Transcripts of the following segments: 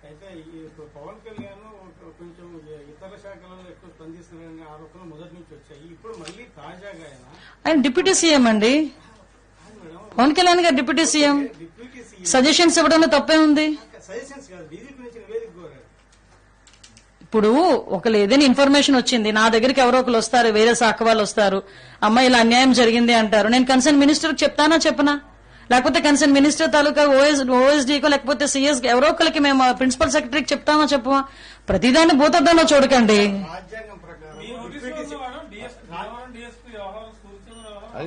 అయితే ఇప్పుడు పవన్ కళ్యాణ్ కొంచెం ఇతర శాఖలలో ఎక్కువ స్పందిస్తున్నారనే ఆరోపణలు మొదటి నుంచి వచ్చాయి. ఇప్పుడు మళ్ళీ తాజాగా ఆయన డిప్యూటీ సీఎం అండి. పవన్ కళ్యాణ్ గారు డిప్యూటీ సీఎం సజెషన్స్ ఇవ్వడంలో తప్పే ఉంది. సజెషన్స్ కాదు, డీజీపీ నుంచి నివేదిక కోరారు. ఇప్పుడు ఒకళ్ళు ఏదైనా ఇన్ఫర్మేషన్ వచ్చింది, నా దగ్గరికి ఎవరో ఒకరు వస్తారు, వేరే శాఖ వాళ్ళు వస్తారు, అమ్మాయి ఇలా అన్యాయం జరిగింది అంటారు, నేను కన్సర్న్ మినిస్టర్ చెప్తానా చెప్పనా? లేకపోతే కన్సర్న్ మినిస్టర్ తాలూకా ఓఎస్డీకో లేకపోతే సిఎస్ ఎవరో ఒకరికి మేము ప్రిన్సిపల్ సెక్రటరీకి చెప్తామా చెప్పమా? ప్రతిదాన్ని భూతద్దంలో చూడకండి. రాజ్యాంగం ప్రకారం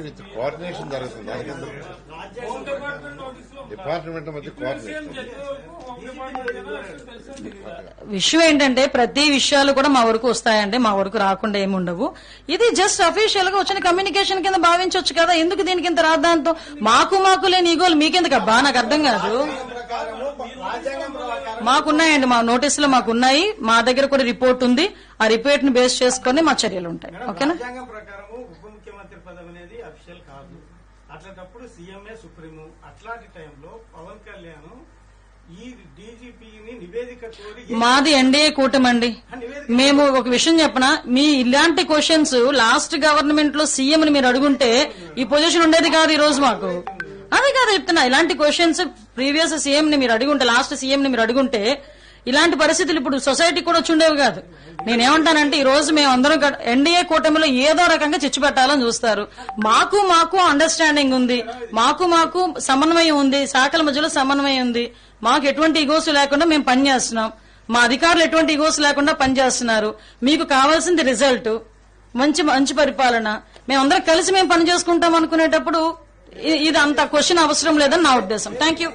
విత్ కోఆర్డినేషన్ జరుగుతుంది. డిపార్ట్మెంట్ మధ్య కోఆర్డినేషన్. విషయం ఏంటంటే ప్రతి విషయాలు కూడా మా వరకు వస్తాయంటే మా వరకు రాకుండా ఏమి ఉండవు. ఇది జస్ట్ అఫీషియల్ గా వచ్చిన కమ్యూనికేషన్ కింద భావించవచ్చు కదా. ఎందుకు దీనికి ఇంత రాద్దాంతో? మాకు లేని ఈగోలు మీకెందుకు అబ్బా? నాకు అర్థం కాదు. మాకున్నాయండి, మా నోటీసులో మాకున్నాయి, మా దగ్గర కూడా రిపోర్ట్ ఉంది. ఆ రిపోర్ట్ ని బేస్ చేసుకుని మా చర్యలు ఉంటాయి. ఓకేనా? రాజ్యాంగం ప్రకారం ఉప ముఖ్యమంత్రి పదవి అనేది అఫీషియల్ కాదు. అట్లాంటప్పుడు సీఎంఏ సుప్రీము. అట్లాంటి టైంలో పవన్ కళ్యాణ్ ఈ డీజీపీని నివేదిక కోరి మాది ఎన్డీఏ కూటమండి. మేము ఒక విషయం చెప్పనా, మీ ఇలాంటి క్వశ్చన్స్ లాస్ట్ గవర్నమెంట్ లో సీఎం ని మీరు అడుగుంటే ఈ పొజిషన్ ఉండేది కాదు ఈ రోజు మాకు. అదే కాదు చెప్తున్నా, ఇలాంటి క్వశ్చన్స్ ప్రీవియస్ సీఎం ని మీరు అడుగుంటే, లాస్ట్ సీఎం ని మీరు అడుగుంటే ఇలాంటి పరిస్థితులు ఇప్పుడు సొసైటీ కూడా వచ్చి ఉండేవి కాదు. నేనేమంటానంటే ఈ రోజు మేము అందరం ఎన్డీఏ కూటమిలో ఏదో రకంగా చిచ్చు పెట్టాలని చూస్తారు. మాకు అండర్స్టాండింగ్ ఉంది, మాకు సమన్వయం ఉంది, శాఖల మధ్యలో సమన్వయం ఉంది. మాకు ఎటువంటి ఈగోస్ లేకుండా మేము పనిచేస్తున్నాం. మా అధికారులు ఎటువంటి ఈగోస్ లేకుండా పనిచేస్తున్నారు. మీకు కావాల్సింది రిజల్ట్, మంచి పరిపాలన. మేమందరం కలిసి మేము పని చేసుకుంటాం అనుకునేటప్పుడు ఇది అంత క్వశ్చన్ అవసరం లేదని నా ఉద్దేశం. Thank you.